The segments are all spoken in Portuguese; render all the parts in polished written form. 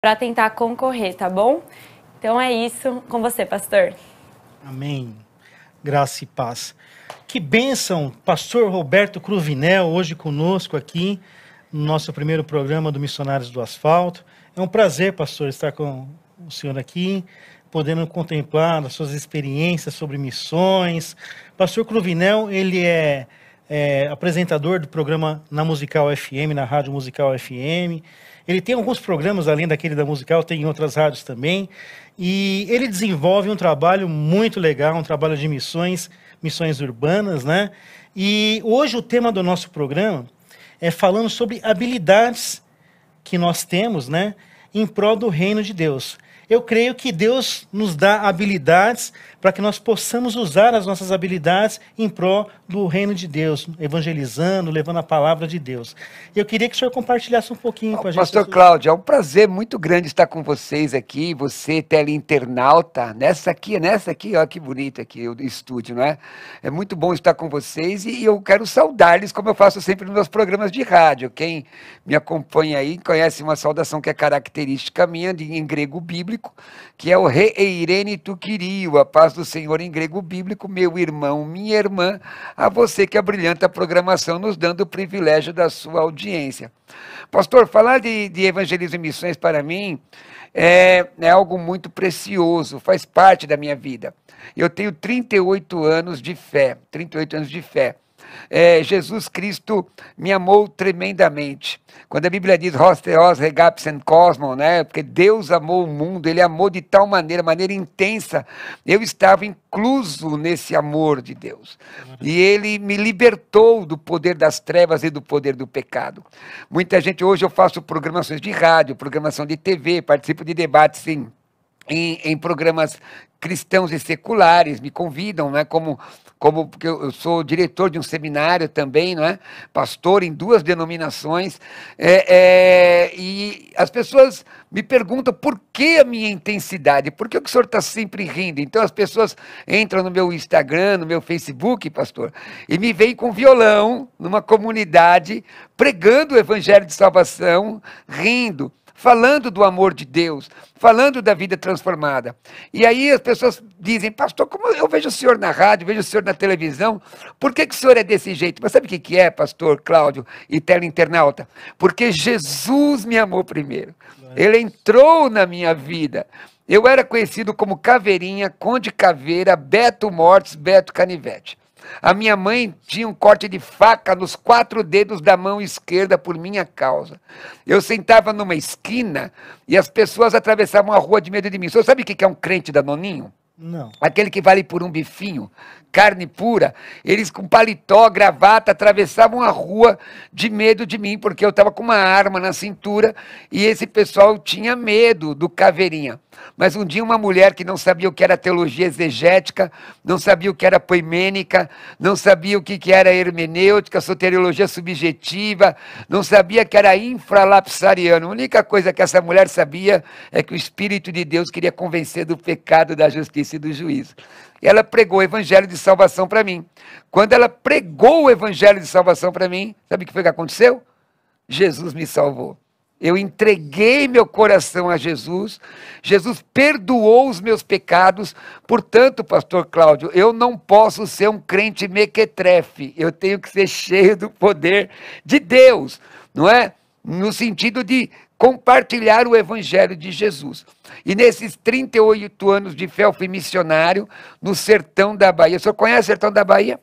para tentar concorrer, tá bom? Então é isso, com você, pastor. Amém. Graça e paz. Que bênção, pastor Roberto Cruvinel, hoje conosco aqui no nosso primeiro programa do Missionários do Asfalto. É um prazer, pastor, estar com o senhor aqui, podendo contemplar as suas experiências sobre missões. Pastor Cruvinel, ele é apresentador do programa na Musical FM, na Rádio Musical FM. Ele tem alguns programas, além daquele da Musical, tem em outras rádios também. E ele desenvolve um trabalho muito legal, um trabalho de missões urbanas, né? E hoje o tema do nosso programa é falando sobre habilidades que nós temos, né, em prol do reino de Deus. Eu creio que Deus nos dá habilidades para que nós possamos usar as nossas habilidades em prol do reino de Deus, evangelizando, levando a palavra de Deus. Eu queria que o senhor compartilhasse um pouquinho com a gente. Pastor Cláudio, é um prazer muito grande estar com vocês aqui, você teleinternauta, nessa aqui, ó, que bonito aqui o estúdio, não é? É muito bom estar com vocês e eu quero saudar-lhes, como eu faço sempre nos meus programas de rádio. Quem me acompanha aí conhece uma saudação que é característica minha, em grego bíblico, que é o Re Eirene Tu Kyrio, a paz do Senhor em grego bíblico, meu irmão, minha irmã, a você que abrilhanta a programação, nos dando o privilégio da sua audiência. Pastor, falar de evangelismo e missões para mim é algo muito precioso, faz parte da minha vida. Eu tenho 38 anos de fé, 38 anos de fé. Jesus Cristo me amou tremendamente. Quando a Bíblia diz Hos Theos Regapsen Cosmon, né? Porque Deus amou o mundo, Ele amou de tal maneira intensa, eu estava incluso nesse amor de Deus. E Ele me libertou do poder das trevas e do poder do pecado. Muita gente, hoje eu faço programações de rádio, programação de TV, participo de debates em programas cristãos e seculares, me convidam, né, porque eu sou diretor de um seminário também, não é? Pastor em 2 denominações, e as pessoas me perguntam por que a minha intensidade, por que o senhor está sempre rindo? Então as pessoas entram no meu Instagram, no meu Facebook, pastor, e me veem com violão, numa comunidade, pregando o evangelho de salvação, rindo, falando do amor de Deus, falando da vida transformada. E aí as pessoas dizem, pastor, como eu vejo o senhor na rádio, vejo o senhor na televisão, por que o senhor é desse jeito? Mas sabe o que é, pastor Cláudio e teleinternauta? Porque Jesus me amou primeiro. Ele entrou na minha vida. Eu era conhecido como Caveirinha, Conde Caveira, Beto Mortes, Beto Canivete. A minha mãe tinha um corte de faca nos 4 dedos da mão esquerda por minha causa. Eu sentava numa esquina e as pessoas atravessavam a rua de medo de mim. Você sabe o que é um crente danoninho? Não. Aquele que vale por um bifinho, carne pura. Eles com paletó, gravata, atravessavam a rua de medo de mim, porque eu estava com uma arma na cintura e esse pessoal tinha medo do Caveirinha. Mas um dia uma mulher que não sabia o que era teologia exegética, não sabia o que era poimênica, não sabia o que era hermenêutica, soteriologia subjetiva, não sabia que era infralapsariano. A única coisa que essa mulher sabia é que o Espírito de Deus queria convencer do pecado, da justiça e do juízo. E ela pregou o evangelho de salvação para mim. Quando ela pregou o evangelho de salvação para mim, sabe o que foi que aconteceu? Jesus me salvou. Eu entreguei meu coração a Jesus, Jesus perdoou os meus pecados, portanto, pastor Cláudio, eu não posso ser um crente mequetrefe, eu tenho que ser cheio do poder de Deus, não é? No sentido de compartilhar o evangelho de Jesus. E nesses 38 anos de fé, eu fui missionário no sertão da Bahia. O senhor conhece o sertão da Bahia?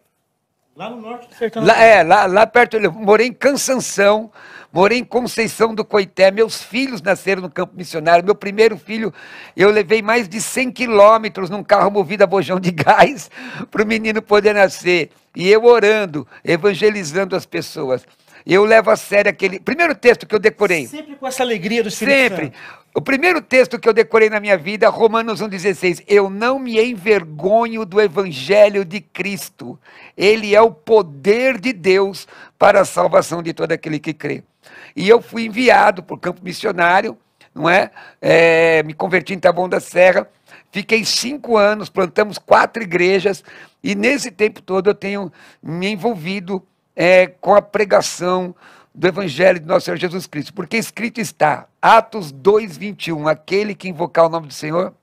Lá no norte do sertão da Bahia. Lá perto, eu morei em Cansanção, morei em Conceição do Coité, meus filhos nasceram no campo missionário, meu primeiro filho, eu levei mais de 100 quilômetros num carro movido a bojão de gás, para o menino poder nascer, e eu orando, evangelizando as pessoas. Eu levo a sério aquele primeiro texto que eu decorei. Sempre com essa alegria do Espírito Santo. O primeiro texto que eu decorei na minha vida, Romanos 1,16. Eu não me envergonho do evangelho de Cristo. Ele é o poder de Deus para a salvação de todo aquele que crê. E eu fui enviado para o campo missionário, não é? Me converti em Taboão da Serra. Fiquei 5 anos, plantamos 4 igrejas. E nesse tempo todo eu tenho me envolvido com a pregação do Evangelho de nosso Senhor Jesus Cristo, porque escrito está, Atos 2:21, aquele que invocar o nome do Senhor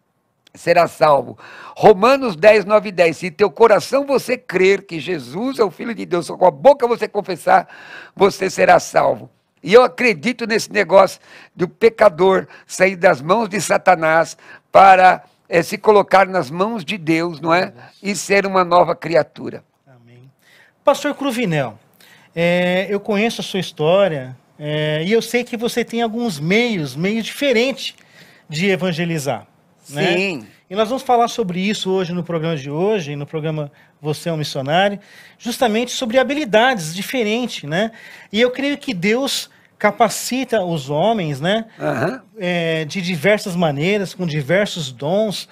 será salvo. Romanos 10, 9 e 10, se teu coração você crer que Jesus é o Filho de Deus, com a boca você confessar, você será salvo. E eu acredito nesse negócio do pecador sair das mãos de Satanás para se colocar nas mãos de Deus, não é? E ser uma nova criatura. Amém. Pastor Cruvinel, eu conheço a sua história e eu sei que você tem alguns meios diferentes de evangelizar. Sim. Né? E nós vamos falar sobre isso hoje no programa de hoje, no programa Você é um Missionário, justamente sobre habilidades diferentes, né? E eu creio que Deus capacita os homens, né? De diversas maneiras, com diversos dons,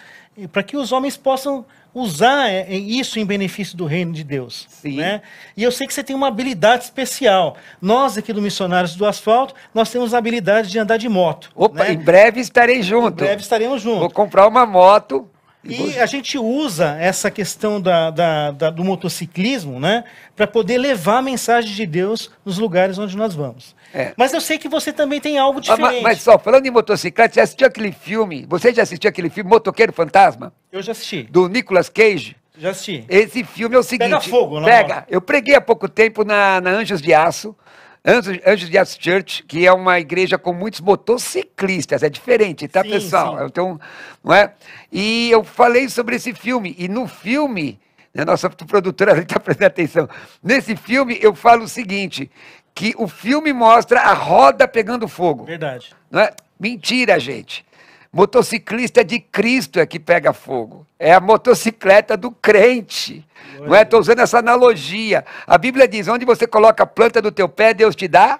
para que os homens possam usar isso em benefício do reino de Deus. Sim. Né? E eu sei que você tem uma habilidade especial. Nós aqui do Missionários do Asfalto, nós temos a habilidade de andar de moto. Opa, né? em breve estarei junto. Em breve estaremos juntos. Vou comprar uma moto. E a gente usa essa questão do motociclismo, né, para poder levar a mensagem de Deus nos lugares onde nós vamos. Mas eu sei que você também tem algo diferente. Mas só, falando em motocicleta, você já assistiu aquele filme? Você já assistiu aquele filme Motoqueiro Fantasma? Eu já assisti. Do Nicolas Cage? Já assisti. Esse filme é o seguinte... Pega fogo, não? Pega. Eu preguei há pouco tempo na Anjos de Aço, Anjos de Aço Church, que é uma igreja com muitos motociclistas, é diferente, tá, sim, pessoal? Sim. Então, não é? E eu falei sobre esse filme, e no filme, a nossa produtora está prestando atenção, nesse filme eu falo o seguinte, que o filme mostra a roda pegando fogo. Verdade. Não é? Mentira, gente. Motociclista de Cristo é que pega fogo. É a motocicleta do crente. Não é? Estou usando essa analogia. A Bíblia diz, onde você coloca a planta do teu pé, Deus te dá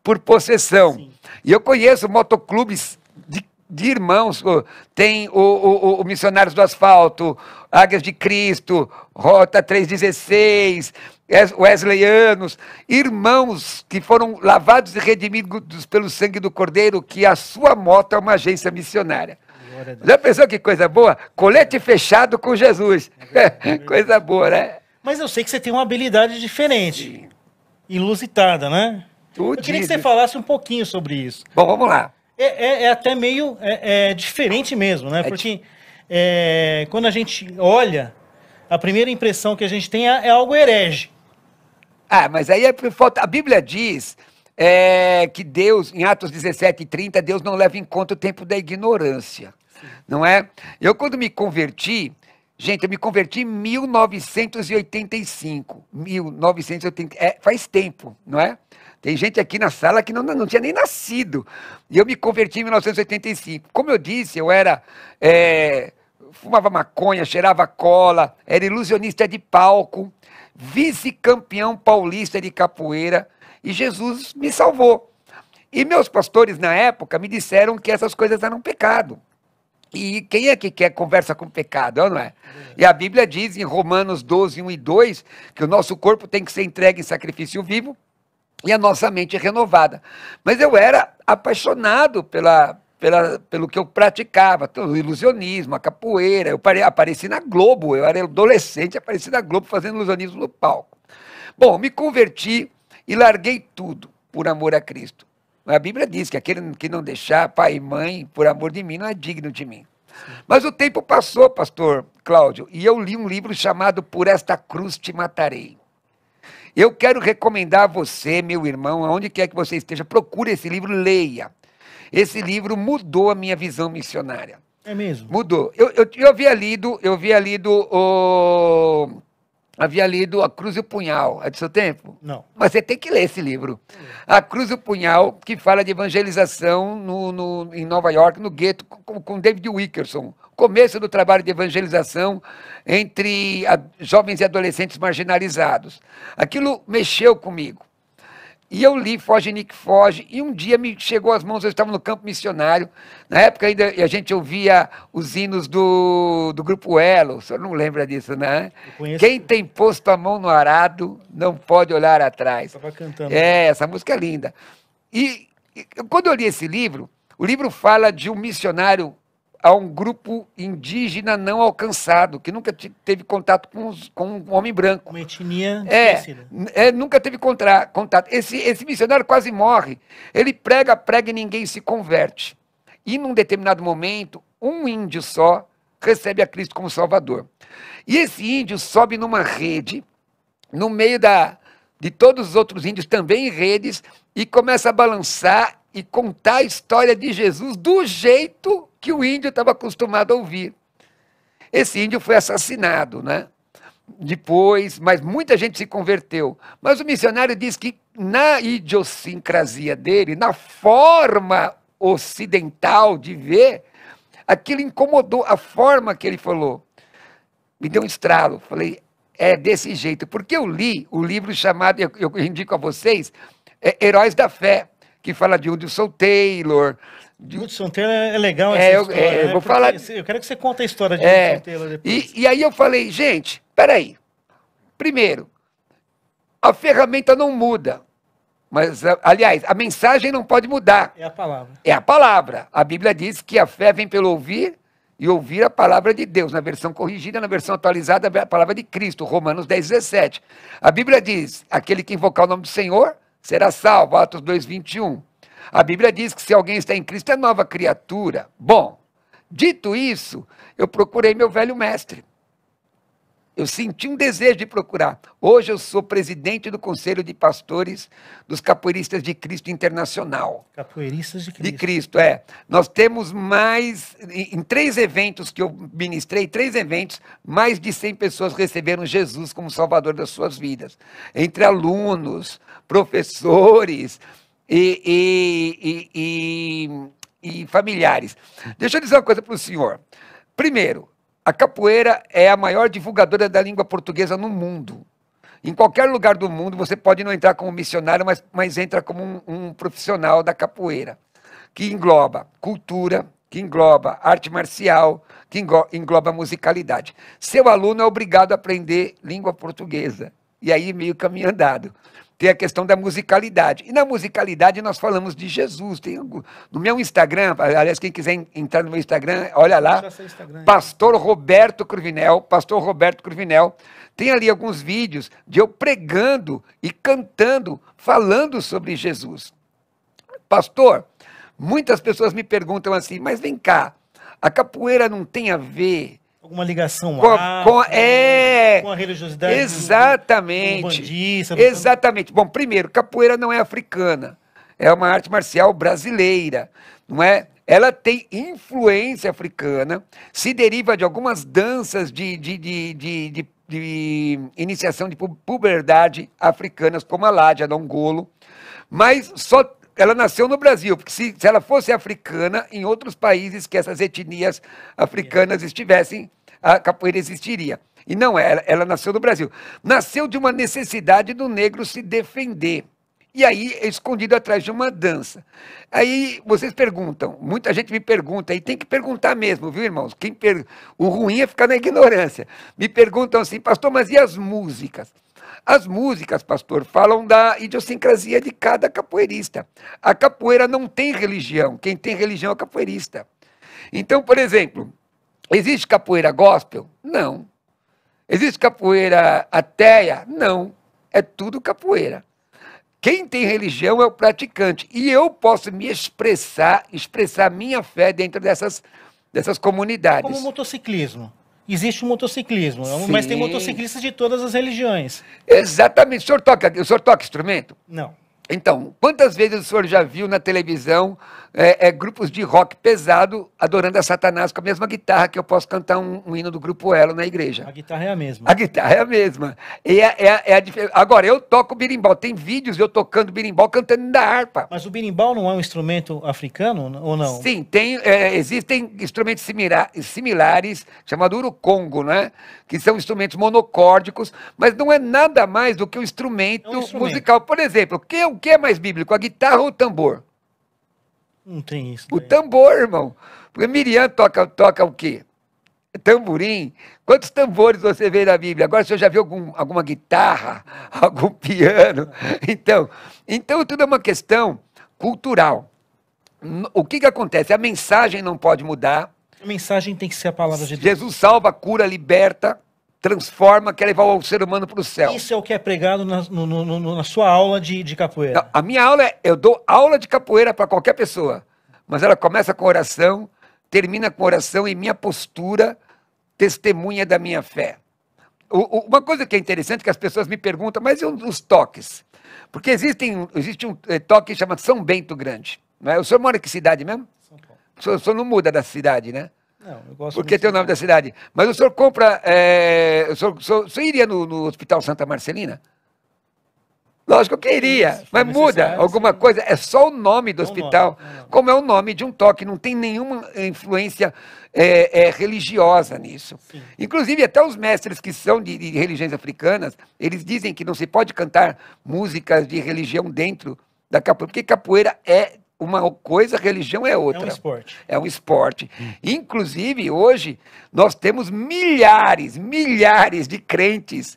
por possessão. Sim. E eu conheço motoclubes de irmãos. Tem o Missionários do Asfalto, Águias de Cristo, Rota 316, Wesleyanos, irmãos que foram lavados e redimidos pelo sangue do Cordeiro, que a sua moto é uma agência missionária. Já pensou que coisa boa? Colete fechado com Jesus. Coisa boa, né? Mas eu sei que você tem uma habilidade diferente, sim, inusitada, né? Eu queria que você falasse um pouquinho sobre isso. Bom, vamos lá. É até meio diferente mesmo, né? Porque quando a gente olha, a primeira impressão que a gente tem é algo herege. Ah, mas aí é por falta. A Bíblia diz que Deus, em Atos 17:30, Deus não leva em conta o tempo da ignorância. Sim. Não é? Eu, quando me converti, gente, eu me converti em 1985. 1980, faz tempo, não é? Tem gente aqui na sala que não tinha nem nascido. E eu me converti em 1985. Como eu disse, eu era... fumava maconha, cheirava cola, era ilusionista de palco, vice-campeão paulista de capoeira, e Jesus me salvou. E meus pastores, na época, me disseram que essas coisas eram pecado. E quem é que quer conversa com pecado, não é? E a Bíblia diz em Romanos 12, 1 e 2, que o nosso corpo tem que ser entregue em sacrifício vivo e a nossa mente renovada. Mas eu era apaixonado pelo que eu praticava, o ilusionismo, a capoeira. Eu apareci na Globo, eu era adolescente, apareci na Globo fazendo ilusionismo no palco. Bom, me converti e larguei tudo por amor a Cristo. A Bíblia diz que aquele que não deixar pai e mãe por amor de mim não é digno de mim. Sim. Mas o tempo passou, pastor Cláudio, e eu li um livro chamado Por Esta Cruz Te Matarei. Eu quero recomendar a você, meu irmão, aonde quer que você esteja, procure esse livro, leia. Esse livro mudou a minha visão missionária. É mesmo? Mudou. Eu havia lido A Cruz e o Punhal. É do seu tempo? Não. Mas você tem que ler esse livro. A Cruz e o Punhal, que fala de evangelização em Nova York, no gueto, com David Wilkerson. Começo do trabalho de evangelização entre jovens e adolescentes marginalizados. Aquilo mexeu comigo. E eu li Foge, Nick, Foge, e um dia me chegou às mãos, eu estava no campo missionário, na época ainda a gente ouvia os hinos do Grupo Elo, o senhor não lembra disso, né? Quem tem posto a mão no arado não pode olhar atrás. Estava cantando. Essa música é linda. E quando eu li esse livro, o livro fala de um missionário a um grupo indígena não alcançado, que nunca teve contato com um homem branco. Uma etnia desconhecida. Nunca teve contato. Esse missionário quase morre. Ele prega e ninguém se converte. E num determinado momento, um índio só recebe a Cristo como Salvador. E esse índio sobe numa rede, no meio de todos os outros índios também em redes, e começa a balançar e contar a história de Jesus do jeito que o índio estava acostumado a ouvir. Esse índio foi assassinado, né? Depois, mas muita gente se converteu. Mas o missionário diz que na idiosincrasia dele, na forma ocidental de ver, aquilo incomodou a forma que ele falou. Me deu um estralo. Falei, é desse jeito. Porque eu li o livro chamado, eu indico a vocês, Heróis da Fé, que fala de Hudson Taylor. Hudson Taylor é legal essa história. Eu vou falar. Eu quero que você conte a história de Hudson Taylor depois. E aí eu falei, gente, peraí. Primeiro, a ferramenta não muda. Mas, aliás, a mensagem não pode mudar. É a palavra. É a palavra. A Bíblia diz que a fé vem pelo ouvir e ouvir a palavra de Deus. Na versão corrigida, na versão atualizada, a palavra de Cristo, Romanos 10:17. A Bíblia diz, aquele que invocar o nome do Senhor será salvo, Atos 2:21. A Bíblia diz que se alguém está em Cristo é nova criatura. Bom, dito isso, eu procurei meu velho mestre. Eu senti um desejo de procurar. Hoje eu sou presidente do Conselho de Pastores dos Capoeiristas de Cristo Internacional. Capoeiristas de Cristo. De Cristo, Nós temos mais, em 3 eventos que eu ministrei, 3 eventos, mais de 100 pessoas receberam Jesus como Salvador das suas vidas. Entre alunos, professores e familiares. Deixa eu dizer uma coisa para o senhor. Primeiro, a capoeira é a maior divulgadora da língua portuguesa no mundo. Em qualquer lugar do mundo, você pode não entrar como missionário, mas entra como um profissional da capoeira, que engloba cultura, que engloba arte marcial, que engloba musicalidade. Seu aluno é obrigado a aprender língua portuguesa. E aí, meio caminho andado. Tem a questão da musicalidade. E na musicalidade nós falamos de Jesus. No meu Instagram, aliás, quem quiser entrar no meu Instagram, olha lá, Pastor Roberto Cruvinel, tem ali alguns vídeos de eu pregando e cantando, falando sobre Jesus. Pastor, muitas pessoas me perguntam assim, mas vem cá, a capoeira não tem a ver... Alguma ligação com a religiosidade exatamente, do bandista, exatamente. Bom, primeiro, capoeira não é africana, é uma arte marcial brasileira, não é? Ela tem influência africana, se deriva de algumas danças de iniciação de puberdade africanas, como a Ládia, Dongolo, mas só... Ela nasceu no Brasil, porque se ela fosse africana, em outros países que essas etnias africanas estivessem, a capoeira existiria. E não, ela nasceu no Brasil. Nasceu de uma necessidade do negro se defender. E aí, escondido atrás de uma dança. Aí, vocês perguntam, muita gente me pergunta, e tem que perguntar mesmo, viu, irmãos? O ruim é ficar na ignorância. Me perguntam assim, pastor, mas e as músicas? As músicas, pastor, falam da idiosincrasia de cada capoeirista. A capoeira não tem religião. Quem tem religião é o capoeirista. Então, por exemplo, existe capoeira gospel? Não. Existe capoeira ateia? Não. É tudo capoeira. Quem tem religião é o praticante. E eu posso me expressar minha fé dentro dessas comunidades. Como o motociclismo. Existe o motociclismo, Sim. Mas tem motociclistas de todas as religiões. Exatamente. O senhor toca instrumento? Não. Então, quantas vezes o senhor já viu na televisão grupos de rock pesado adorando a Satanás com a mesma guitarra que eu posso cantar um hino do Grupo Elo na igreja? A guitarra é a mesma. A guitarra é a mesma. Agora, eu toco birimbau. Tem vídeos de eu tocando birimbau cantando da harpa. Mas o birimbau não é um instrumento africano ou não? Sim, existem instrumentos similares, chamado urucongo, né? Que são instrumentos monocórdicos, mas não é nada mais do que um instrumento, musical. Por exemplo, o que é mais bíblico, a guitarra ou o tambor? Não tem isso. O tambor, irmão. Porque Miriam toca o quê? Tamborim. Quantos tambores você vê na Bíblia? Agora, o senhor já viu alguma guitarra, algum piano? Então, tudo é uma questão cultural. O que acontece? A mensagem não pode mudar, A mensagem tem que ser a palavra de Deus. Jesus salva, cura, liberta, transforma, quer levar o ser humano para o céu. Isso é o que é pregado na sua aula de capoeira. Não, a minha aula eu dou aula de capoeira para qualquer pessoa, mas ela começa com oração, termina com oração e minha postura testemunha da minha fé. Uma coisa que é interessante que as pessoas me perguntam, mas e os toques? Porque existe um toque chamado São Bento Grande. Não é? O senhor mora em que cidade mesmo? São Paulo. O senhor não muda da cidade, né? Não, eu gosto Porque tem o nome da cidade. Mas o senhor compra... o senhor iria no Hospital Santa Marcelina? Lógico que eu iria, Se for mas muda necessário, alguma sim. coisa. É só o nome do Só o hospital, nome. como é o nome de um toque. Não tem nenhuma influência religiosa nisso. Sim. Inclusive, até os mestres que são de religiões africanas, eles dizem que não se pode cantar músicas de religião dentro da capoeira, porque capoeira é uma coisa, religião é outra. É um esporte. É um esporte. Inclusive, hoje, nós temos milhares de crentes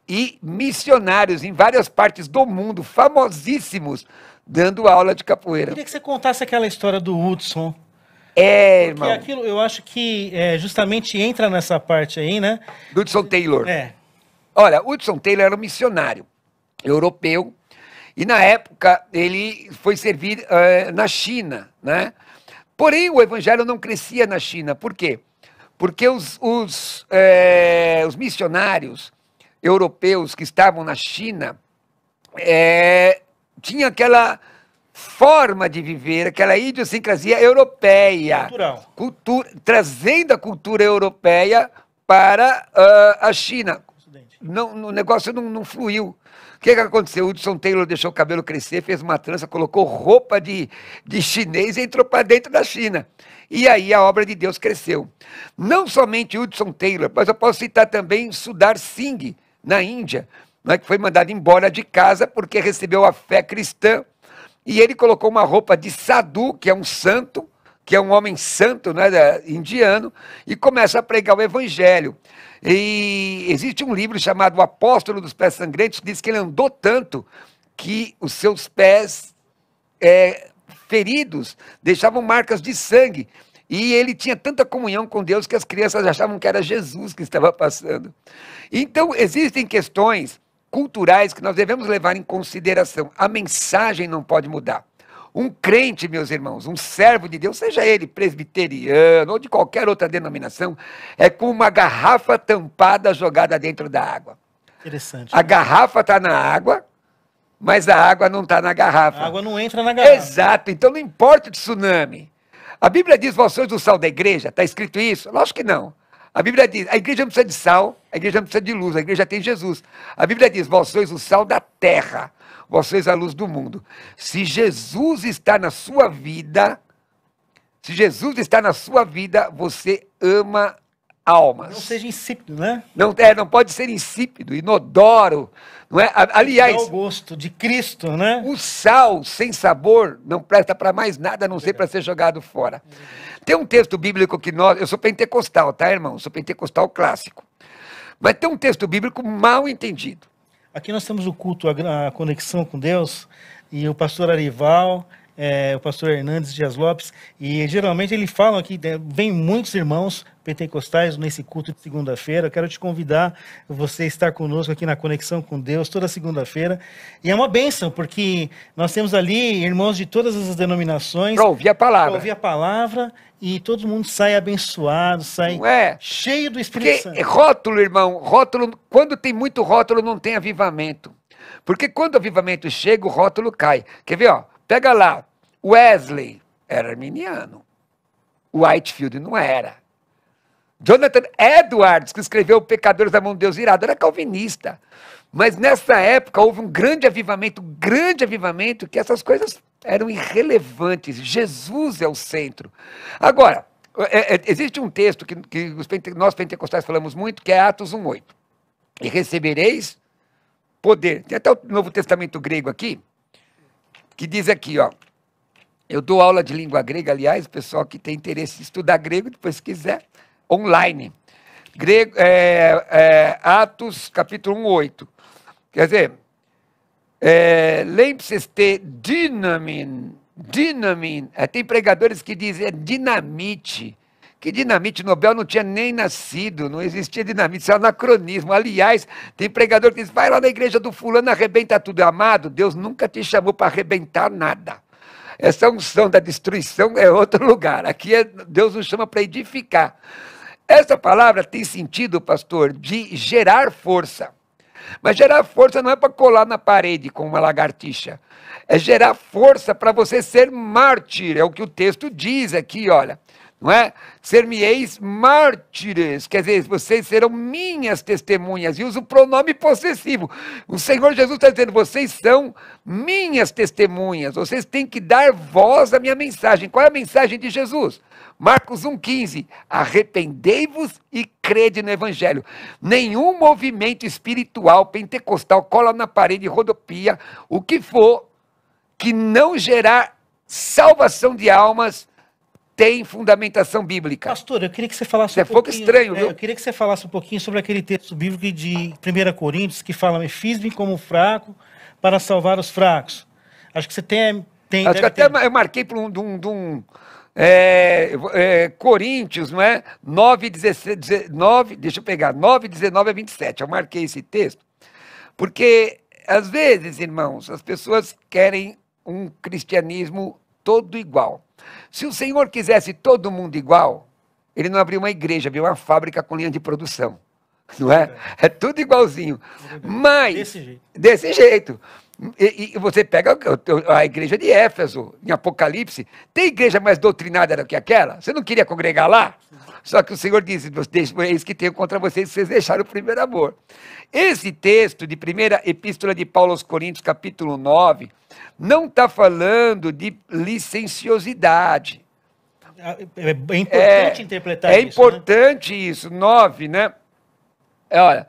e missionários em várias partes do mundo, famosíssimos, dando aula de Eu capoeira. queria que você contasse aquela história do Hudson. É, Porque irmão. aquilo, eu acho que justamente entra nessa parte aí, né? Hudson Taylor. É. Olha, Hudson Taylor era um missionário europeu e, na época, ele foi servir na China, né? Porém, o evangelho não crescia na China. Por quê? Porque os missionários europeus que estavam na China tinham aquela forma de viver, aquela idiosincrasia europeia. Cultural. Trazendo a cultura europeia para a China. O negócio não fluiu. O que aconteceu? O Hudson Taylor deixou o cabelo crescer, fez uma trança, colocou roupa de chinês e entrou para dentro da China. E aí a obra de Deus cresceu. Não somente Hudson Taylor, mas eu posso citar também Sundar Singh, na Índia, né, que foi mandado embora de casa porque recebeu a fé cristã. E ele colocou uma roupa de sadhu, que é um santo, que é um homem santo, né, indiano, e começa a pregar o evangelho. E existe um livro chamado O Apóstolo dos Pés Sangrentos, que diz que ele andou tanto que os seus pés feridos deixavam marcas de sangue. E ele tinha tanta comunhão com Deus que as crianças achavam que era Jesus que estava passando. Então, existem questões culturais que nós devemos levar em consideração. A mensagem não pode mudar. Um crente, meus irmãos, um servo de Deus, seja ele presbiteriano ou de qualquer outra denominação, é como uma garrafa tampada jogada dentro da água. Interessante. A garrafa está na água, mas a água não está na garrafa. A água não entra na garrafa. Exato, então não importa o tsunami. A Bíblia diz, vós sois o sal da igreja, está escrito isso? Lógico que não. A Bíblia diz, a igreja não precisa de sal, a igreja não precisa de luz, a igreja tem Jesus. A Bíblia diz, vós sois o sal da terra, vós sois a luz do mundo. Se Jesus está na sua vida, você ama almas. Não seja insípido, né? Não pode ser insípido, inodoro. Não é? Aliás, dá o gosto de Cristo, né? o sal sem sabor não presta para mais nada, a não ser para ser jogado fora. Tem um texto bíblico que eu sou pentecostal, tá, irmão? Eu sou pentecostal clássico. Mas tem um texto bíblico mal entendido. Aqui nós temos o culto, a conexão com Deus, e o pastor Arival, o pastor Hernandes Dias Lopes, e geralmente ele fala aqui, vem muitos irmãos pentecostais nesse culto de segunda-feira. Eu quero te convidar, você estar conosco aqui na Conexão com Deus, toda segunda-feira. E é uma bênção, porque nós temos ali irmãos de todas as denominações. Para ouvir a palavra. Para ouvir a palavra, e todo mundo sai abençoado, sai cheio do Espírito Santo. Porque rótulo, irmão, quando tem muito rótulo, não tem avivamento. Porque quando o avivamento chega, o rótulo cai. Quer ver, ó? Pega lá, Wesley era arminiano, Whitefield não era. Jonathan Edwards, que escreveu Pecadores da Mão de Deus Irado, era calvinista. Mas nessa época houve um grande avivamento, que essas coisas eram irrelevantes. Jesus é o centro. Agora, existe um texto que nós pentecostais falamos muito, que é Atos 1:8. E recebereis poder. Tem até o Novo Testamento grego aqui, que diz aqui, ó. Eu dou aula de língua grega, aliás, o pessoal que tem interesse em estudar grego, depois se quiser, online. Grego, Atos, capítulo 1:8. Quer dizer, lembre-se de dinamin. Tem pregadores que dizem dinamite, Que dinamite, Nobel não tinha nem nascido, não existia dinamite, isso é anacronismo. Aliás, tem pregador que diz, vai lá na igreja do fulano, arrebenta tudo. Amado, Deus nunca te chamou para arrebentar nada. Essa unção da destruição é outro lugar. Aqui Deus nos chama para edificar. Essa palavra tem sentido, pastor, de gerar força. Mas gerar força não é para colar na parede com uma lagartixa. É gerar força para você ser mártir. É o que o texto diz aqui, olha. Não é? Ser-me-eis mártires, quer dizer, vocês serão minhas testemunhas, e usa o pronome possessivo. O Senhor Jesus está dizendo, vocês são minhas testemunhas, vocês têm que dar voz à minha mensagem. Qual é a mensagem de Jesus? Marcos 1,15, arrependei-vos e crede no Evangelho. Nenhum movimento espiritual pentecostal cola na parede, rodopia, o que for, que não gerar salvação de almas, tem fundamentação bíblica. Pastor, eu queria que você falasse um pouco estranho, viu? Eu queria que você falasse um pouquinho sobre aquele texto bíblico de 1 Coríntios, que fala, fiz-me como fraco para salvar os fracos. Acho que você tem acho que até eu marquei para Coríntios, não é? 9, 19, deixa eu pegar, 9, 19 a 27. Eu marquei esse texto, porque, às vezes, irmãos, as pessoas querem um cristianismo todo igual. Se o Senhor quisesse todo mundo igual, ele não abriu uma igreja, abriu uma fábrica com linha de produção. Não é? É tudo igualzinho. Mas, desse jeito. E você pega a igreja de Éfeso, em Apocalipse, tem igreja mais doutrinada do que aquela? Você não queria congregar lá? Só que o Senhor disse, eis que tenho contra vocês, vocês deixaram o primeiro amor. Esse texto de primeira epístola de Paulo aos Coríntios, capítulo 9, não está falando de licenciosidade. É importante interpretar isso. É importante isso, 9, né? Olha,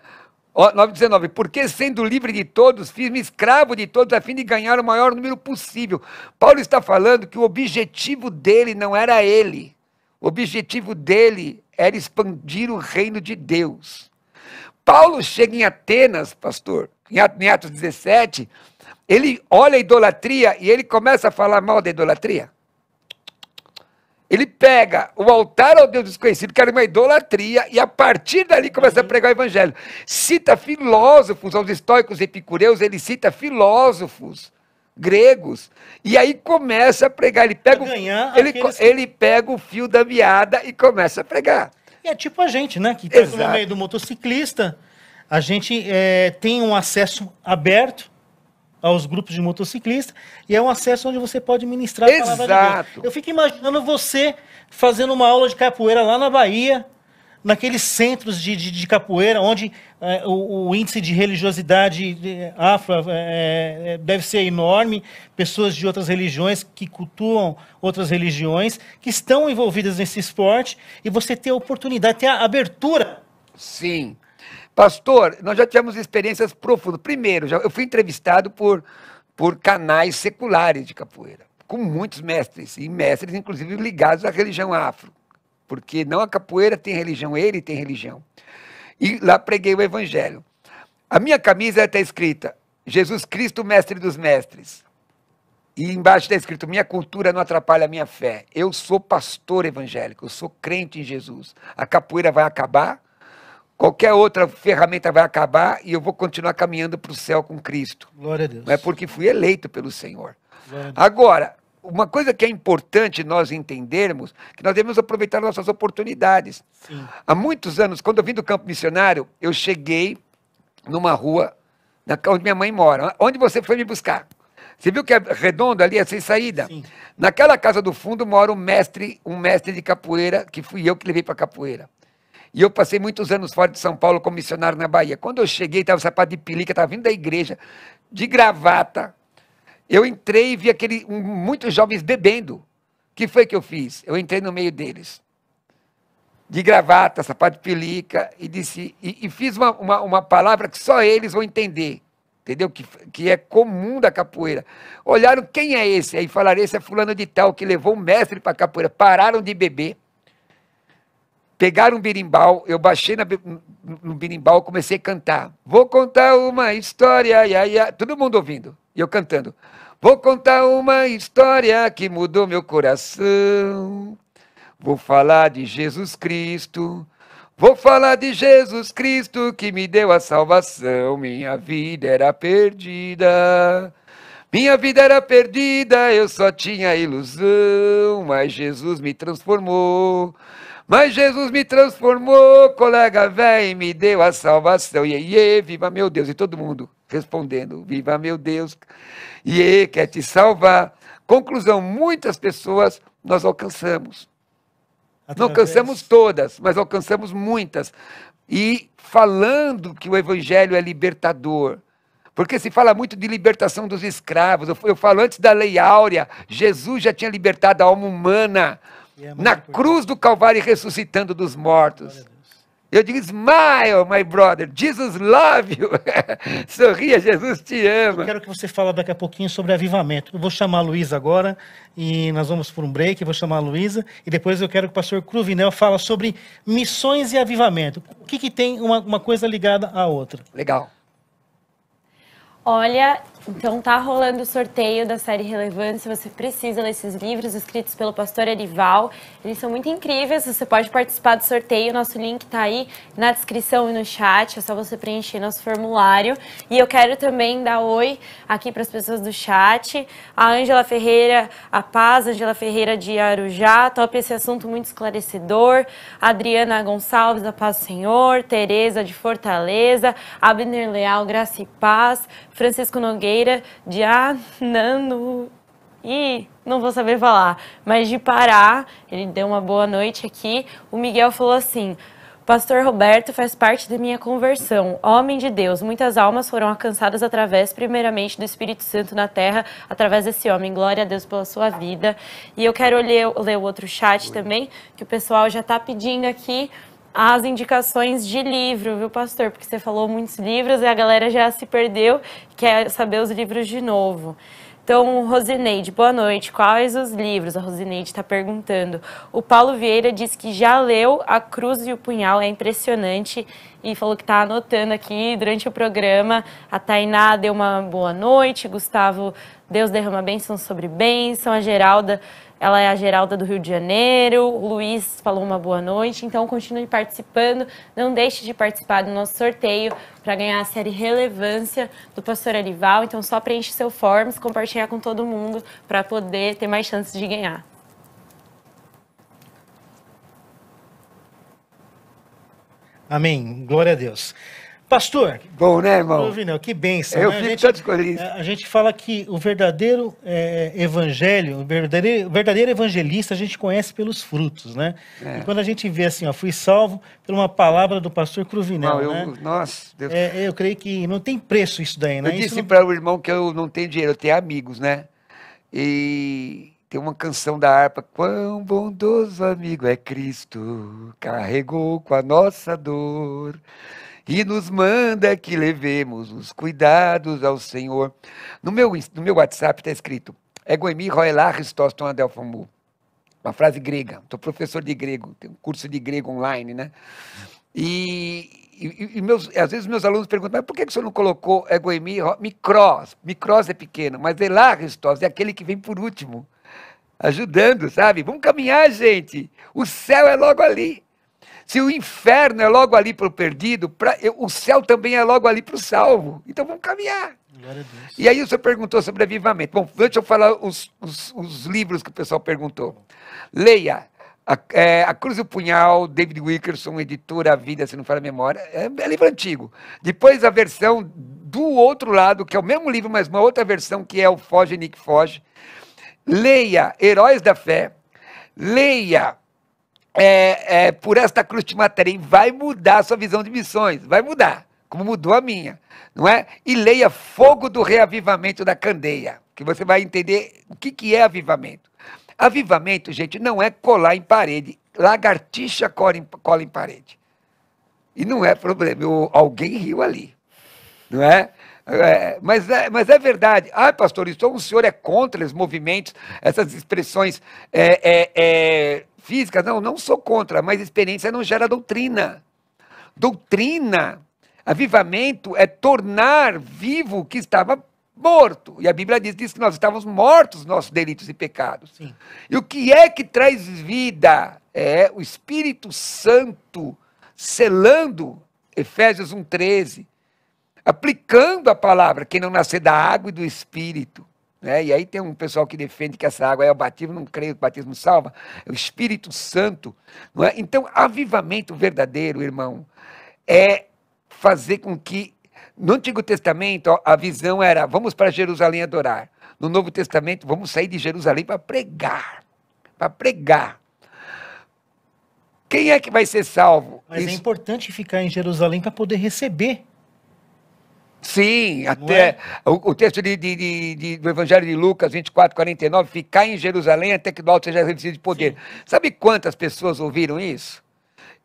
9,19, porque sendo livre de todos, fiz-me escravo de todos, a fim de ganhar o maior número possível. Paulo está falando que o objetivo dele não era ele. O objetivo dele era expandir o reino de Deus. Paulo chega em Atenas, pastor, em Atos 17, ele olha a idolatria e ele começa a falar mal da idolatria. Ele pega o altar ao Deus desconhecido, que era uma idolatria, e a partir dali começa a pregar o evangelho. Cita filósofos, aos estoicos e epicureus, ele cita filósofos gregos, e aí começa a pregar. Ele pega o fio da meada e começa a pregar. E é tipo a gente, né? Que está no meio do motociclista, a gente tem um acesso aberto aos grupos de motociclistas, e é um acesso onde você pode ministrar a palavra de Deus. Eu fico imaginando você fazendo uma aula de capoeira lá na Bahia, naqueles centros de capoeira, onde o índice de religiosidade afro deve ser enorme, pessoas de outras religiões que cultuam outras religiões, que estão envolvidas nesse esporte, e você ter a oportunidade, ter a abertura. Sim. Pastor, nós já tivemos experiências profundas. Primeiro, eu fui entrevistado por canais seculares de capoeira, com muitos mestres, e mestres, inclusive, ligados à religião afro. Porque não a capoeira tem religião, ele tem religião. E lá preguei o evangelho. A minha camisa está escrita, Jesus Cristo, mestre dos mestres. E embaixo está escrito, minha cultura não atrapalha a minha fé. Eu sou pastor evangélico, eu sou crente em Jesus. A capoeira vai acabar, qualquer outra ferramenta vai acabar e eu vou continuar caminhando para o céu com Cristo. Glória a Deus. Não é porque fui eleito pelo Senhor. Agora, uma coisa que é importante nós entendermos, que nós devemos aproveitar nossas oportunidades. Sim. Há muitos anos, quando eu vim do campo missionário, eu cheguei numa rua onde minha mãe mora. Onde você foi me buscar? Você viu que é redondo ali, é sem saída? Sim. Naquela casa do fundo mora um mestre de capoeira, que fui eu que levei para capoeira. E eu passei muitos anos fora de São Paulo como missionário na Bahia. Quando eu cheguei, estava sapato de pelica, estava vindo da igreja, de gravata. Eu entrei e vi muitos jovens bebendo. O que foi que eu fiz? Eu entrei no meio deles, de gravata, sapato de pelica, e disse, e fiz uma palavra que só eles vão entender, entendeu? Que é comum da capoeira. Olharam, quem é esse? Aí falaram, esse é fulano de tal, que levou um mestre para a capoeira. Pararam de beber, pegaram um berimbau, eu baixei no berimbau, comecei a cantar. Vou contar uma história, todo mundo ouvindo, e eu cantando. Vou contar uma história que mudou meu coração. Vou falar de Jesus Cristo. Vou falar de Jesus Cristo que me deu a salvação. Minha vida era perdida. Minha vida era perdida, eu só tinha ilusão. Mas Jesus me transformou. Mas Jesus me transformou, colega velho, e me deu a salvação. Iê, viva meu Deus. E todo mundo respondendo, viva meu Deus. Iê, quer te salvar. Conclusão, muitas pessoas nós alcançamos. Não alcançamos todas, mas alcançamos muitas. E falando que o evangelho é libertador. Porque se fala muito de libertação dos escravos. Eu falo antes da lei áurea, Jesus já tinha libertado a alma humana na cruz do Calvário, ressuscitando dos mortos. Eu digo, smile, my brother, Jesus love you. Sorria, Jesus te ama. Eu quero que você fale daqui a pouquinho sobre avivamento. Eu vou chamar a Luísa agora e nós vamos por um break. Eu vou chamar a Luísa e depois eu quero que o pastor Cruvinel fale sobre missões e avivamento. O que tem uma coisa ligada à outra? Legal. Olha, então tá rolando o sorteio da série Relevância. Você precisa ler esses livros escritos pelo pastor Erival. Eles são muito incríveis, você pode participar do sorteio. Nosso link tá aí na descrição e no chat, é só você preencher nosso formulário. E eu quero também dar oi aqui para as pessoas do chat. A Ângela Ferreira, a Paz, Ângela Ferreira de Arujá, top esse assunto muito esclarecedor. Adriana Gonçalves, da Paz do Senhor. Tereza de Fortaleza. Abner Leal, Graça e Paz. Francisco Nogueira, de Ananu, não vou saber falar, mas de Pará, ele deu uma boa noite aqui. O Miguel falou assim: Pastor Roberto faz parte da minha conversão, homem de Deus, muitas almas foram alcançadas através, primeiramente, do Espírito Santo na terra, através desse homem. Glória a Deus pela sua vida. E eu quero ler o outro chat também, que o pessoal já está pedindo aqui as indicações de livro, viu, pastor? Porque você falou muitos livros e a galera já se perdeu, quer saber os livros de novo. Então, Rosineide, boa noite. Quais os livros? A Rosineide está perguntando. O Paulo Vieira disse que já leu A Cruz e o Punhal, é impressionante, e falou que está anotando aqui durante o programa. A Tainá deu uma boa noite. Gustavo, Deus derrama bênção sobre bênção. A Geralda, ela é a Geralda do Rio de Janeiro. O Luiz falou uma boa noite. Então, continue participando. Não deixe de participar do nosso sorteio para ganhar a série Relevância do pastor Erival. Então, só preenche seu forms, compartilhar com todo mundo para poder ter mais chances de ganhar. Amém. Glória a Deus. Pastor, bom, né, irmão? Vinel, que bênção. Eu né? fico tanto feliz. A gente fala que o verdadeiro evangelho, o verdadeiro evangelista a gente conhece pelos frutos, né? E quando a gente vê assim, ó, fui salvo por uma palavra do pastor Cruvinel, né? Nossa, Deus. Eu creio que não tem preço isso daí, né? Eu disse para o irmão que eu não tenho dinheiro, eu tenho amigos, né? E tem uma canção da harpa: quão bondoso amigo é Cristo, carregou com a nossa dor e nos manda que levemos os cuidados ao Senhor. No meu WhatsApp está escrito: Egoemi roelá Christos ton adelphomu. Uma frase grega. Sou professor de grego, tenho um curso de grego online, né? Às vezes meus alunos perguntam: mas por que o senhor não colocou Egoemi micros? Micros é pequeno, mas elá Christos é aquele que vem por último, ajudando, sabe? Vamos caminhar, gente. O céu é logo ali. Se o inferno é logo ali para o perdido, o céu também é logo ali para o salvo. Então vamos caminhar. Glória a Deus. E aí o senhor perguntou sobre avivamento. Bom, deixa eu falar os livros que o pessoal perguntou. Leia A Cruz e o Punhal, David Wilkerson, editora A Vida, se não for a memória. É livro antigo. Depois a versão do outro lado, que é o mesmo livro, mas uma outra versão, que é o Foge, Nick Foge. Leia Heróis da Fé. Leia Por Esta Cruz Te Matarei. Vai mudar a sua visão de missões. Vai mudar, como mudou a minha. Não é? E leia Fogo do Reavivamento da Candeia, que você vai entender o que é avivamento. Avivamento, gente, não é colar em parede. Lagartixa cola em parede. E não é problema. Alguém riu ali. Não é? Mas é verdade. Ah, pastor, então o senhor é contra os movimentos, essas expressões físicas? Não sou contra, mas experiência não gera doutrina. Doutrina, avivamento é tornar vivo o que estava morto. E a Bíblia diz que nós estávamos mortos nos nossos delitos e pecados. Sim. E o que é que traz vida? É o Espírito Santo selando, Efésios 1:13, aplicando a palavra, quem não nascer da água e do Espírito. Né? E aí tem um pessoal que defende que essa água é o batismo, não creio que o batismo salva, é o Espírito Santo. Não é? Então, avivamento verdadeiro, irmão, é fazer com que, no Antigo Testamento, ó, a visão era, vamos para Jerusalém adorar. No Novo Testamento, vamos sair de Jerusalém para pregar. Para pregar. Quem é que vai ser salvo? Mas é importante ficar em Jerusalém para poder receber. Sim, até o texto do Evangelho de Lucas 24:49, ficar em Jerusalém até que do alto seja revestido de poder. Sim. Sabe quantas pessoas ouviram isso?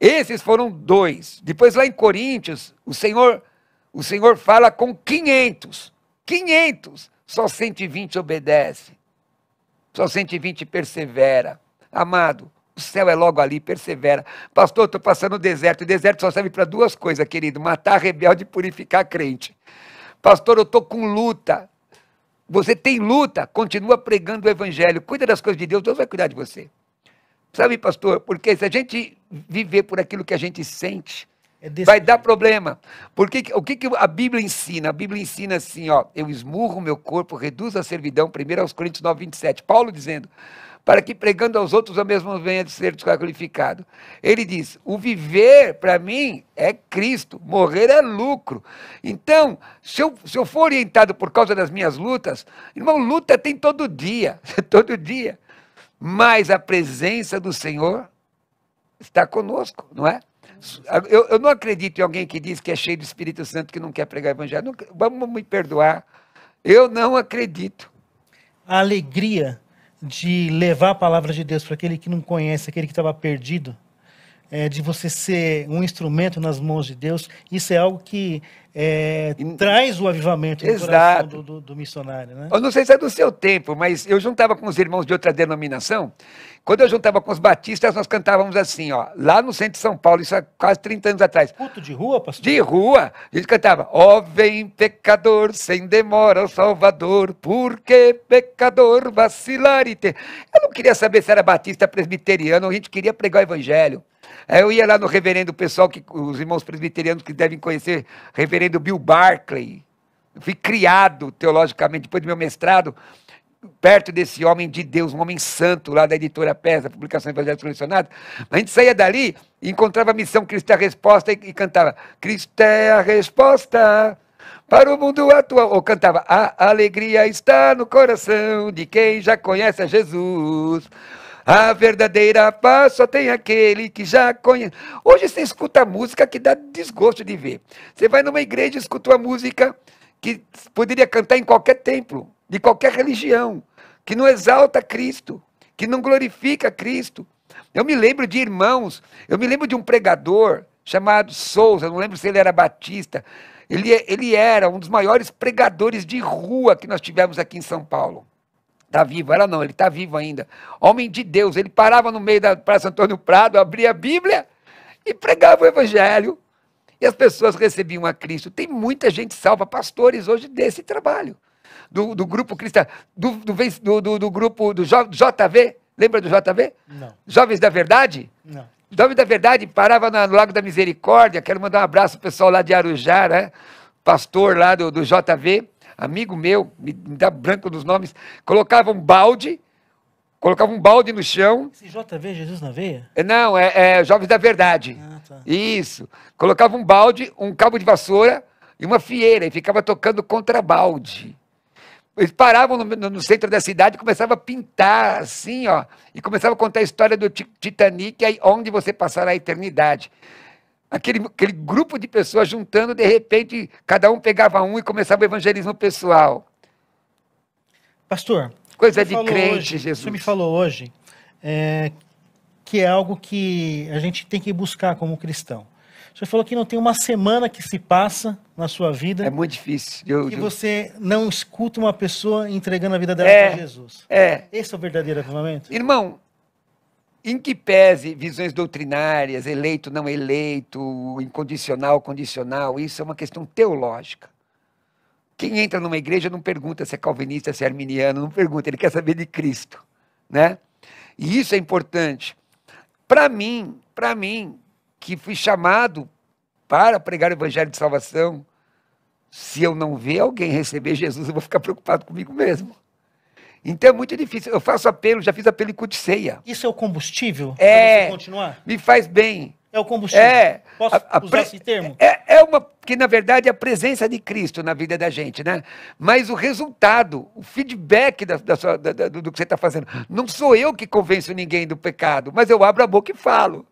Esses foram 2. Depois lá em Coríntios, o Senhor fala com 500. 500. Só 120 obedece. Só 120 persevera. Amado, o céu é logo ali, persevera. Pastor, estou passando no deserto. O deserto só serve para 2 coisas, querido. Matar rebelde e purificar crente. Pastor, eu estou com luta. Você tem luta, continua pregando o evangelho. Cuida das coisas de Deus, Deus vai cuidar de você. Sabe, pastor, porque se a gente viver por aquilo que a gente sente, vai dar problema. Porque o que a Bíblia ensina? A Bíblia ensina assim, ó, eu esmurro o meu corpo, reduzo a servidão, 1 Coríntios 9:27. Paulo dizendo, para que pregando aos outros eu mesmo venha de ser desqualificado. Ele diz, o viver para mim é Cristo, morrer é lucro. Então, se eu for orientado por causa das minhas lutas, irmão, luta tem todo dia, todo dia. Mas a presença do Senhor está conosco, não é? Eu não acredito em alguém que diz que é cheio do Espírito Santo que não quer pregar o evangelho. Não, vamos me perdoar. Eu não acredito. A alegria de levar a palavra de Deus para aquele que não conhece, aquele que estava perdido, de você ser um instrumento nas mãos de Deus, isso é algo que traz o avivamento no coração do missionário. Né? Eu não sei se é do seu tempo, mas eu juntava com os irmãos de outra denominação. Quando eu juntava com os batistas, nós cantávamos assim, ó, lá no centro de São Paulo, isso há quase 30 anos atrás. Culto de rua, pastor? De rua. A gente cantava, ó vem pecador, sem demora ao Salvador, porque pecador vacilar e ter... Eu não queria saber se era batista, presbiteriano, a gente queria pregar o evangelho. Eu ia lá no reverendo, pessoal, os irmãos presbiterianos que devem conhecer, reverendo Bill Barclay. Eu fui criado teologicamente, depois do meu mestrado, perto desse homem de Deus, um homem santo, lá da editora PES, da Publicação Evangélica Solucionada. A gente saía dali e encontrava a missão Cristo é a Resposta e cantava Cristo é a resposta para o mundo atual. Ou cantava a alegria está no coração de quem já conhece a Jesus. A verdadeira paz só tem aquele que já conhece. Hoje você escuta música que dá desgosto de ver. Você vai numa igreja e escuta uma música que poderia cantar em qualquer templo, de qualquer religião, que não exalta Cristo, que não glorifica Cristo. Eu me lembro de irmãos, eu me lembro de um pregador chamado Souza, não lembro se ele era batista. Ele era um dos maiores pregadores de rua que nós tivemos aqui em São Paulo. Está vivo, era não, ele está vivo ainda. Homem de Deus, ele parava no meio da Praça Antônio Prado, abria a Bíblia e pregava o Evangelho. E as pessoas recebiam a Cristo. Tem muita gente salva, pastores hoje desse trabalho. Do grupo cristão, do grupo do JV, lembra do JV? Não. Jovens da Verdade? Não. Jovens da Verdade parava no Lago da Misericórdia, quero mandar um abraço ao pessoal lá de Arujá, né? Pastor lá do JV. Amigo meu, me dá branco dos nomes, colocava um balde no chão. Esse JV, Jesus na Veia? Não, é Jovens da Verdade. Ah, tá. Isso. Colocava um balde, um cabo de vassoura e uma fieira e ficava tocando contrabalde. Eles paravam no centro da cidade e começavam a pintar assim, ó, e começavam a contar a história do Titanic, aí onde você passará a eternidade. Aquele grupo de pessoas juntando, de repente, cada um pegava um e começava o evangelismo pessoal. Pastor, coisa de crente, hoje, Jesus. Você me falou hoje que é algo que a gente tem que buscar como cristão. Você falou que não tem uma semana que se passa na sua vida. É muito difícil. Que você não escuta uma pessoa entregando a vida dela para Jesus. Esse é o verdadeiro avivamento? Irmão, em que pese visões doutrinárias, eleito, não eleito, incondicional, condicional, isso é uma questão teológica. Quem entra numa igreja não pergunta se é calvinista, se é arminiano, não pergunta, ele quer saber de Cristo, né? E isso é importante. Para mim, que fui chamado para pregar o evangelho de salvação, se eu não ver alguém receber Jesus, eu vou ficar preocupado comigo mesmo. Então é muito difícil. Eu faço apelo, já fiz apelo em culto de ceia. Isso é o combustível para você continuar? Me faz bem. É o combustível. Posso usar esse termo? Que na verdade é a presença de Cristo na vida da gente, né? Mas o resultado, o feedback do que você está fazendo, não sou eu que convenço ninguém do pecado, mas eu abro a boca e falo.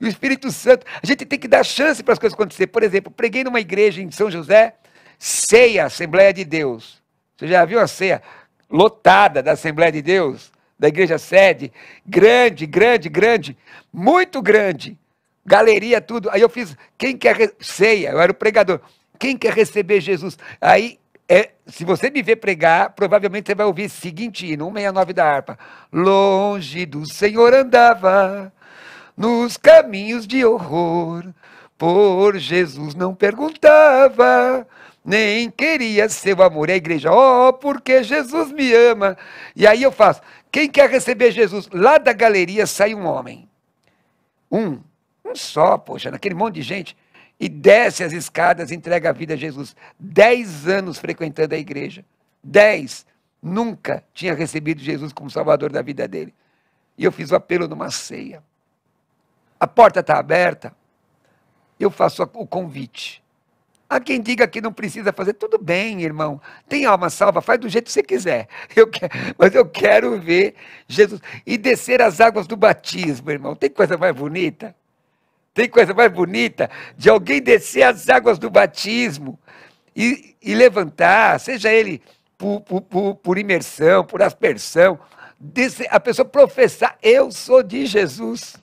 E o Espírito Santo, a gente tem que dar chance para as coisas acontecerem. Por exemplo, preguei numa igreja em São José, ceia, Assembleia de Deus. Você já viu a ceia lotada da Assembleia de Deus? Da igreja sede? Grande, muito grande. Galeria, tudo. Aí eu fiz, quem quer ceia? Eu era o pregador. Quem quer receber Jesus? Aí, se você me ver pregar, provavelmente você vai ouvir esse seguinte hino, 169 da harpa. Longe do Senhor andava, nos caminhos de horror, por Jesus não perguntava, nem queria seu amor. E a igreja, porque Jesus me ama. E aí eu faço, quem quer receber Jesus? Lá da galeria sai um homem. Um só, poxa, naquele monte de gente, e desce as escadas, entrega a vida a Jesus. 10 anos frequentando a igreja. 10. Nunca tinha recebido Jesus como salvador da vida dele. E eu fiz o apelo numa ceia. A porta está aberta, eu faço o convite. Há quem diga que não precisa fazer, tudo bem, irmão. Tem alma salva, faz do jeito que você quiser. Mas eu quero ver Jesus. E descer as águas do batismo, irmão. Tem coisa mais bonita? Tem coisa mais bonita de alguém descer as águas do batismo e levantar, seja ele por imersão, por aspersão, a pessoa professar, eu sou de Jesus.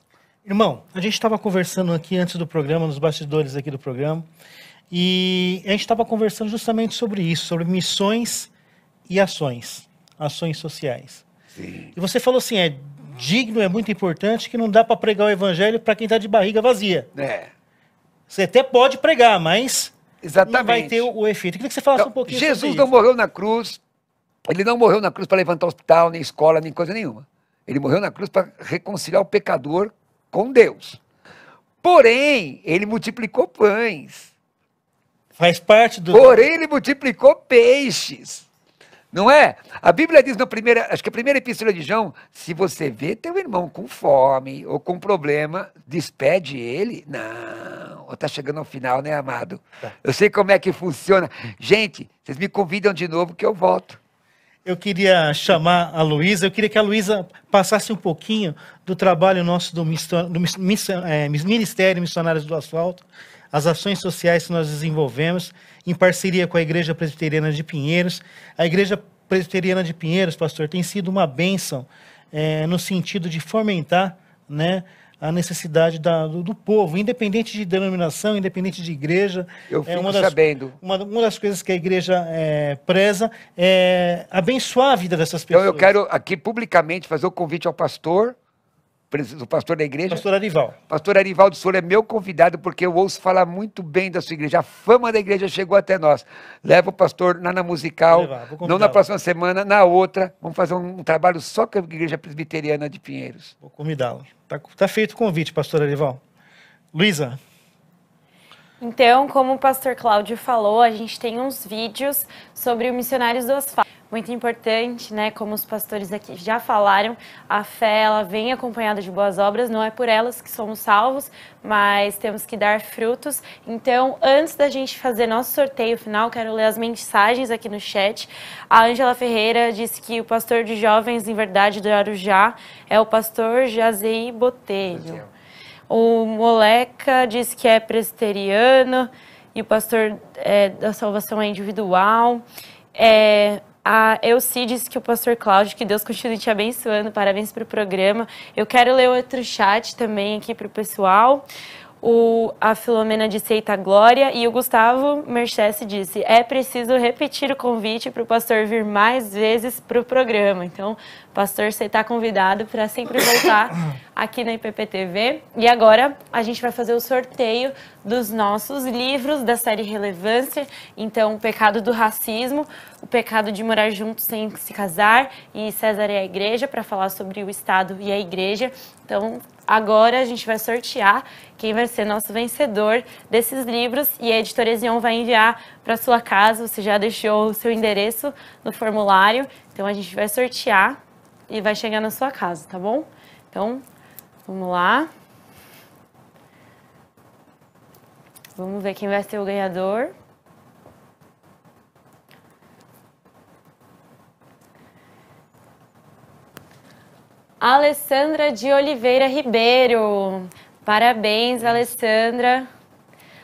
Irmão, a gente estava conversando aqui antes do programa, nos bastidores aqui do programa, e a gente estava conversando justamente sobre isso, sobre missões e ações sociais. Sim. E você falou assim, digno, é muito importante, que não dá para pregar o evangelho para quem está de barriga vazia. Você até pode pregar, mas não vai ter o efeito. Eu queria que você falasse um pouquinho sobre isso. Jesus não morreu na cruz, ele não morreu na cruz para levantar hospital, nem escola, nem coisa nenhuma. Ele morreu na cruz para reconciliar o pecador com Deus. Porém, ele multiplicou pães. Faz parte do... Porém, ele multiplicou peixes. Não é? A Bíblia diz acho que a primeira epístola de João, se você vê teu irmão com fome ou com problema, despede ele. Não, está chegando ao final, né, amado? Tá. Eu sei como é que funciona. Gente, vocês me convidam de novo que eu volto. Eu queria chamar a Luísa, eu queria que a Luísa passasse um pouquinho do trabalho nosso do Ministério Missionários do Asfalto, as ações sociais que nós desenvolvemos em parceria com a Igreja Presbiteriana de Pinheiros. A Igreja Presbiteriana de Pinheiros, pastor, tem sido uma bênção no sentido de fomentar, né, a necessidade do povo, independente de denominação, independente de igreja. Eu fico sabendo. Uma das coisas que a igreja preza é abençoar a vida dessas pessoas. Então eu quero aqui publicamente fazer o convite ao pastor, o pastor da igreja. Pastor Arival. Pastor Arivaldo, o senhor é meu convidado, porque eu ouço falar muito bem da sua igreja. A fama da igreja chegou até nós. Leva o pastor na musical, não na próxima semana, na outra. Vamos fazer um trabalho só com a Igreja Presbiteriana de Pinheiros. Vou convidá-lo. Tá feito o convite, pastor Arival. Luísa. Então, como o pastor Cláudio falou, a gente tem uns vídeos sobre o Missionários do Asfalto. Muito importante, né? Como os pastores aqui já falaram, a fé, ela vem acompanhada de boas obras, não é por elas que somos salvos, mas temos que dar frutos. Então, antes da gente fazer nosso sorteio final, quero ler as mensagens aqui no chat. A Ângela Ferreira disse que o pastor de jovens, em verdade, do Arujá, é o pastor Jazei Botelho. O Moleca disse que é presbiteriano e o pastor da salvação é individual. A Elci disse que o pastor Cláudio, que Deus continue te abençoando, parabéns para o programa. Eu quero ler outro chat também aqui para o pessoal. A Filomena disse eita glória e o Gustavo Mercesse disse é preciso repetir o convite para o pastor vir mais vezes para o programa. Então, pastor, você está convidado para sempre voltar aqui na IPPTV. E agora a gente vai fazer o sorteio dos nossos livros da série Relevância. Então, o pecado do racismo, o pecado de morar juntos sem se casar e César e a Igreja, para falar sobre o Estado e a Igreja. Então, agora a gente vai sortear quem vai ser nosso vencedor desses livros e a Editora Ezion vai enviar para sua casa. Você já deixou o seu endereço no formulário, então a gente vai sortear e vai chegar na sua casa, tá bom? Então, vamos lá. Vamos ver quem vai ser o ganhador. Alessandra de Oliveira Ribeiro. Parabéns, Alessandra.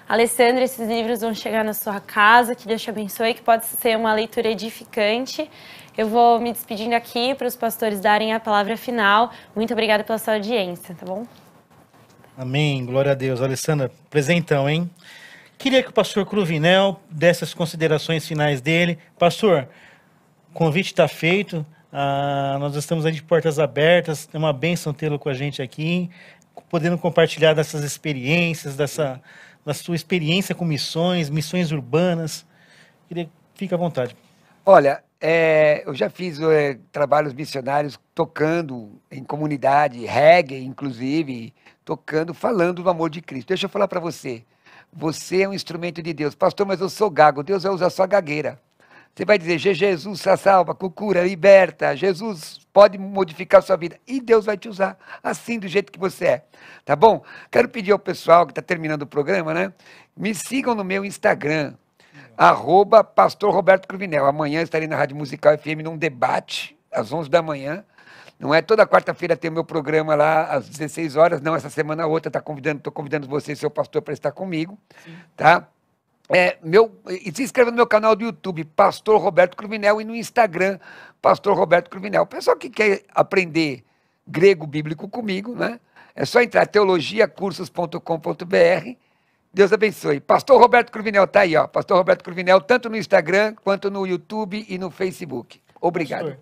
Alessandra, esses livros vão chegar na sua casa, que Deus te abençoe, que pode ser uma leitura edificante. Eu vou me despedindo aqui para os pastores darem a palavra final. Muito obrigada pela sua audiência, tá bom? Amém, glória a Deus. Alessandra, presentão, hein? Queria que o pastor Cruvinel desse as considerações finais dele. Pastor, o convite está feito. Nós estamos aí de portas abertas, é uma bênção tê-lo com a gente aqui, podendo compartilhar dessas experiências, da sua experiência com missões urbanas. Fique à vontade. Olha, eu já fiz trabalhos missionários tocando em comunidade, reggae, inclusive, tocando, falando do amor de Cristo. Deixa eu falar para você, você é um instrumento de Deus. Pastor, mas eu sou gago, Deus vai usar sua gagueira. Você vai dizer, Jesus salva, cura, liberta, Jesus pode modificar a sua vida. E Deus vai te usar assim, do jeito que você é. Tá bom? Quero pedir ao pessoal que está terminando o programa, né? Me sigam no meu Instagram, @Pastor Roberto Cruvinel. Amanhã estarei na Rádio Musical FM num debate, às 11 da manhã. Não é toda quarta-feira tem o meu programa lá às 16 horas, não, essa semana a outra, estou convidando você e seu pastor para estar comigo, tá? E se inscreva no meu canal do YouTube, Pastor Roberto Cruvinel, e no Instagram, Pastor Roberto Cruvinel. O pessoal que quer aprender grego bíblico comigo, né? É só entrar teologiacursos.com.br. Deus abençoe. Pastor Roberto Cruvinel tá aí, ó. Pastor Roberto Cruvinel, tanto no Instagram, quanto no YouTube e no Facebook. Obrigado. Pastor,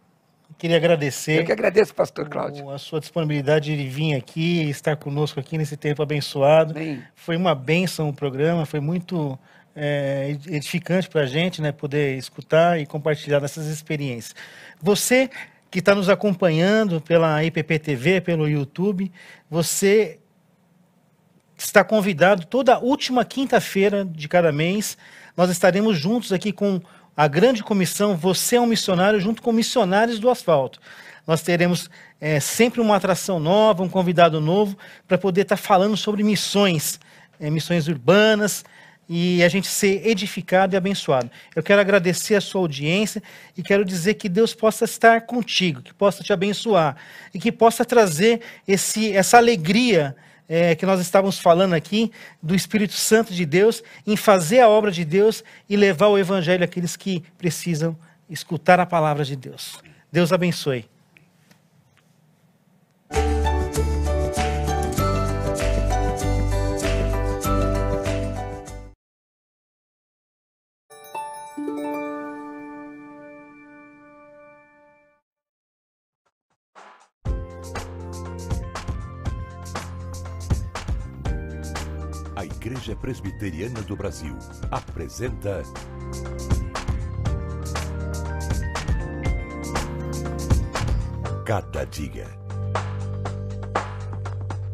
queria agradecer. Eu que agradeço, pastor Cláudio. A sua disponibilidade de vir aqui e estar conosco aqui nesse tempo abençoado. Amém. Foi uma bênção o programa, foi muito edificante para a gente, né, poder escutar e compartilhar dessas experiências. Você que está nos acompanhando pela IPP-TV, pelo YouTube, você está convidado toda última quinta-feira de cada mês. Nós estaremos juntos aqui com a grande comissão Você é um Missionário, junto com missionários do asfalto. Nós teremos sempre uma atração nova, um convidado novo, para poder estar falando sobre missões, missões urbanas, e a gente ser edificado e abençoado. Eu quero agradecer a sua audiência e quero dizer que Deus possa estar contigo, que possa te abençoar e que possa trazer essa alegria que nós estávamos falando aqui, do Espírito Santo de Deus, em fazer a obra de Deus e levar o Evangelho àqueles que precisam escutar a palavra de Deus. Deus abençoe. A Igreja Presbiteriana do Brasil apresenta Cada Dia.